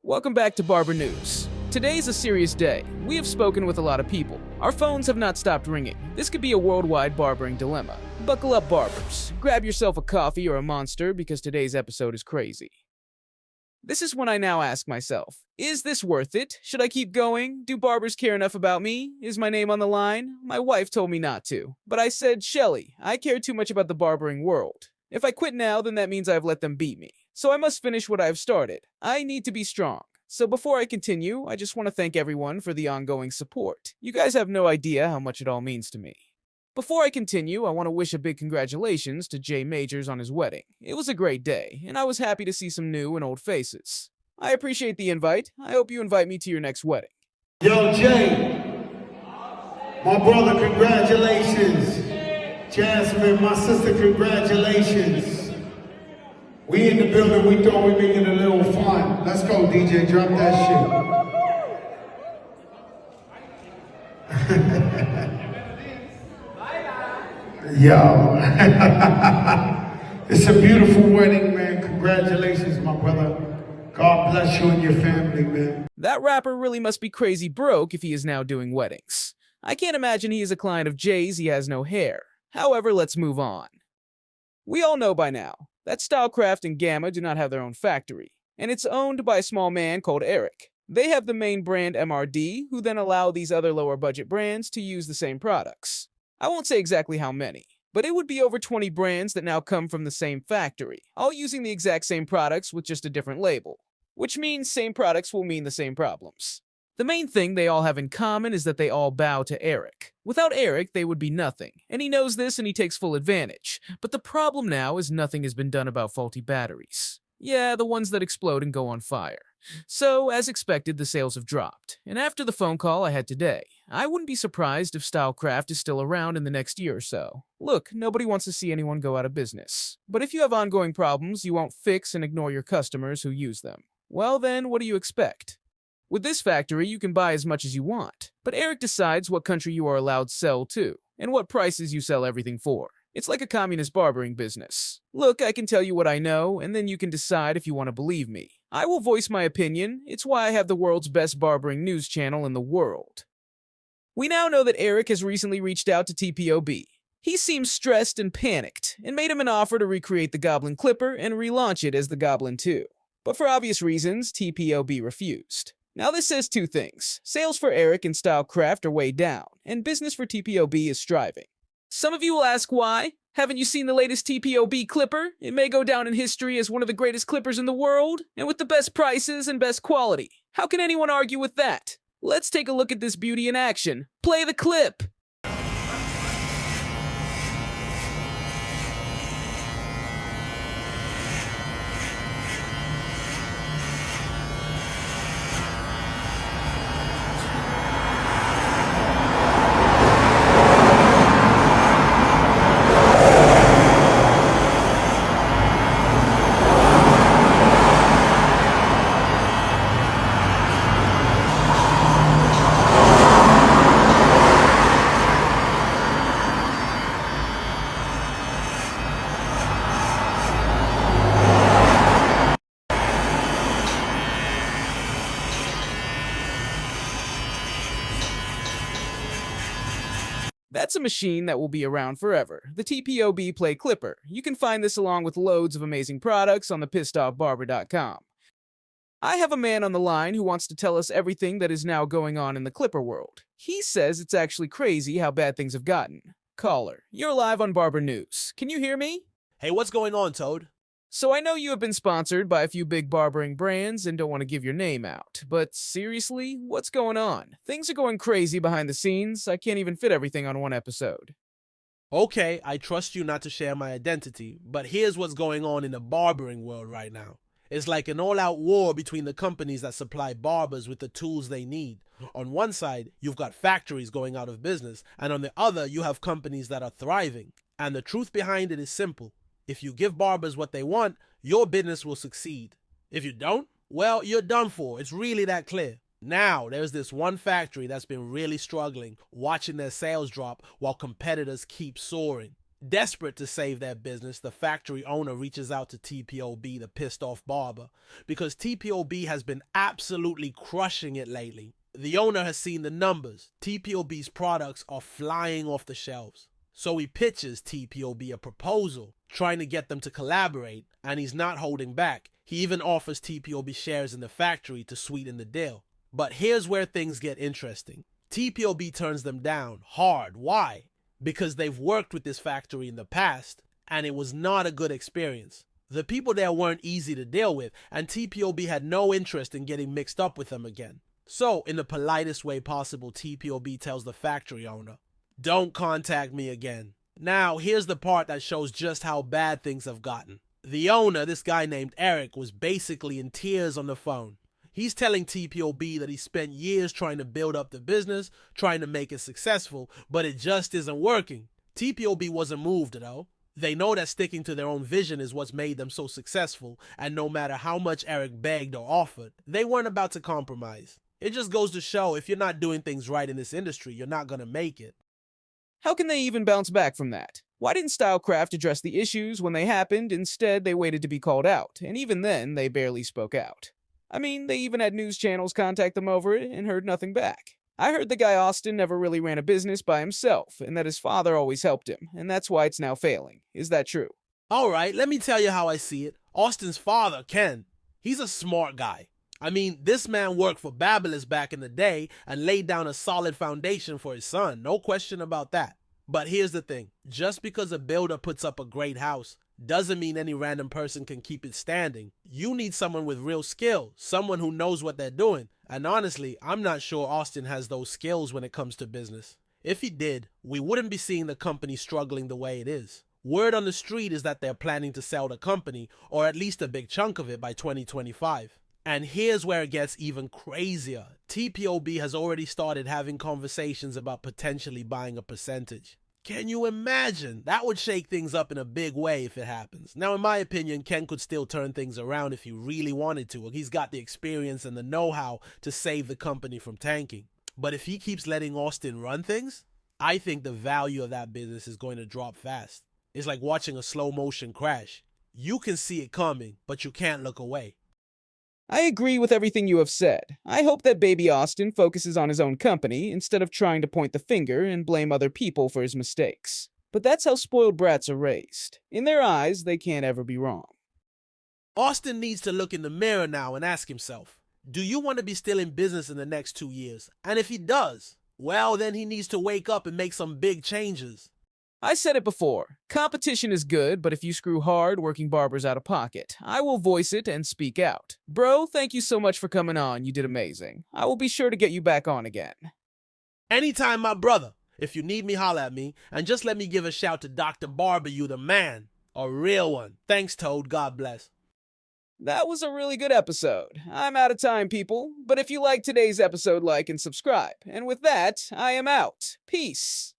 Welcome back to Barber News. Today's a serious day. We have spoken with a lot of people. Our phones have not stopped ringing. This could be a worldwide barbering dilemma. Buckle up, barbers. Grab yourself a coffee or a Monster because today's episode is crazy. This is when I now ask myself, is this worth it? Should I keep going? Do barbers care enough about me? Is my name on the line? My wife told me not to. But I said, Shelly, I care too much about the barbering world. If I quit now, then that means I've let them beat me. So I must finish what I've started. I need to be strong. So before I continue, I just want to thank everyone for the ongoing support. You guys have no idea how much it all means to me. Before I continue, I want to wish a big congratulations to Jay Majors on his wedding. It was a great day, and I was happy to see some new and old faces. I appreciate the invite. I hope you invite me to your next wedding. Yo, Jay, my brother, congratulations. Jasmine, my sister, congratulations. We in the building, we thought we making a little fun. Let's go, DJ, drop that shit. Yo. It's a beautiful wedding, man. Congratulations, my brother. God bless you and your family, man. That rapper really must be crazy broke if he is now doing weddings. I can't imagine he is a client of Jay's, he has no hair. However, let's move on. We all know by now that Stylecraft and Scamma do not have their own factory, and it's owned by a small man called Eric. They have the main brand MRD, who then allow these other lower budget brands to use the same products. I won't say exactly how many, but it would be over 20 brands that now come from the same factory, all using the exact same products with just a different label, which means same products will mean the same problems. The main thing they all have in common is that they all bow to Eric. Without Eric, they would be nothing, and he knows this and he takes full advantage. But the problem now is nothing has been done about faulty batteries. Yeah, the ones that explode and go on fire. So, as expected, the sales have dropped. And after the phone call I had today, I wouldn't be surprised if Stylecraft is still around in the next year or so. Look, nobody wants to see anyone go out of business. But if you have ongoing problems you won't fix and ignore your customers who use them, well then, what do you expect? With this factory, you can buy as much as you want, but Eric decides what country you are allowed to sell to, and what prices you sell everything for. It's like a communist barbering business. Look, I can tell you what I know, and then you can decide if you want to believe me. I will voice my opinion. It's why I have the world's best barbering news channel in the world. We now know that Eric has recently reached out to TPOB. He seems stressed and panicked, and made him an offer to recreate the Goblin Clipper and relaunch it as the Goblin 2. But for obvious reasons, TPOB refused. Now this says two things. Sales for Eric and Stylecraft are way down, and business for TPOB is striving. Some of you will ask why. Haven't you seen the latest TPOB clipper? It may go down in history as one of the greatest clippers in the world, and with the best prices and best quality. How can anyone argue with that? Let's take a look at this beauty in action. Play the clip! That's a machine that will be around forever. The TPOB Play Clipper. You can find this along with loads of amazing products on the pissedoffbarber.com. I have a man on the line who wants to tell us everything that is now going on in the clipper world. He says it's actually crazy how bad things have gotten. Caller, you're live on Barber News. Can you hear me? Hey, what's going on, Toad? So I know you have been sponsored by a few big barbering brands and don't want to give your name out, but seriously, what's going on? Things are going crazy behind the scenes. I can't even fit everything on one episode. Okay, I trust you not to share my identity, but here's what's going on in the barbering world right now. It's like an all-out war between the companies that supply barbers with the tools they need. On one side, you've got factories going out of business, and on the other, you have companies that are thriving. And the truth behind it is simple. If you give barbers what they want, your business will succeed. If you don't, well, you're done for. It's really that clear. Now, there's this one factory that's been really struggling, watching their sales drop while competitors keep soaring. Desperate to save their business, the factory owner reaches out to TPOB, the pissed off barber, because TPOB has been absolutely crushing it lately. The owner has seen the numbers. TPOB's products are flying off the shelves. So he pitches TPOB a proposal, trying to get them to collaborate, and he's not holding back. He even offers TPOB shares in the factory to sweeten the deal. But here's where things get interesting. TPOB turns them down hard. Why? Because they've worked with this factory in the past, and it was not a good experience. The people there weren't easy to deal with, and TPOB had no interest in getting mixed up with them again. So, in the politest way possible, TPOB tells the factory owner, "Don't contact me again." Now, here's the part that shows just how bad things have gotten. The owner, this guy named Eric, was basically in tears on the phone. He's telling TPOB that he spent years trying to build up the business, trying to make it successful, but it just isn't working. TPOB wasn't moved, though. They know that sticking to their own vision is what's made them so successful, and no matter how much Eric begged or offered, they weren't about to compromise. It just goes to show if you're not doing things right in this industry, you're not going to make it. How can they even bounce back from that? Why didn't Stylecraft address the issues when they happened? Instead, they waited to be called out, and even then, they barely spoke out. I mean, they even had news channels contact them over it and heard nothing back. I heard the guy Austin never really ran a business by himself, and that his father always helped him, and that's why it's now failing. Is that true? Alright, let me tell you how I see it. Austin's father, Ken, he's a smart guy. I mean, this man worked for Babyliss back in the day and laid down a solid foundation for his son, no question about that. But here's the thing, just because a builder puts up a great house doesn't mean any random person can keep it standing. You need someone with real skill, someone who knows what they're doing. And honestly, I'm not sure Austin has those skills when it comes to business. If he did, we wouldn't be seeing the company struggling the way it is. Word on the street is that they're planning to sell the company, or at least a big chunk of it, by 2025. And here's where it gets even crazier. TPOB has already started having conversations about potentially buying a percentage. Can you imagine? That would shake things up in a big way if it happens. Now, in my opinion, Ken could still turn things around if he really wanted to. He's got the experience and the know-how to save the company from tanking. But if he keeps letting Austin run things, I think the value of that business is going to drop fast. It's like watching a slow motion crash. You can see it coming, but you can't look away. I agree with everything you have said. I hope that baby Austin focuses on his own company instead of trying to point the finger and blame other people for his mistakes. But that's how spoiled brats are raised. In their eyes, they can't ever be wrong. Austin needs to look in the mirror now and ask himself, do you want to be still in business in the next 2 years? And if he does, well, then he needs to wake up and make some big changes. I said it before, competition is good, but if you screw hard-working barbers out of pocket, I will voice it and speak out. Bro, thank you so much for coming on, you did amazing. I will be sure to get you back on again. Anytime, my brother. If you need me, holla at me, and just let me give a shout to Dr. Barber, you the man. A real one. Thanks, Toad. God bless. That was a really good episode. I'm out of time, people, but if you liked today's episode, like and subscribe. And with that, I am out. Peace.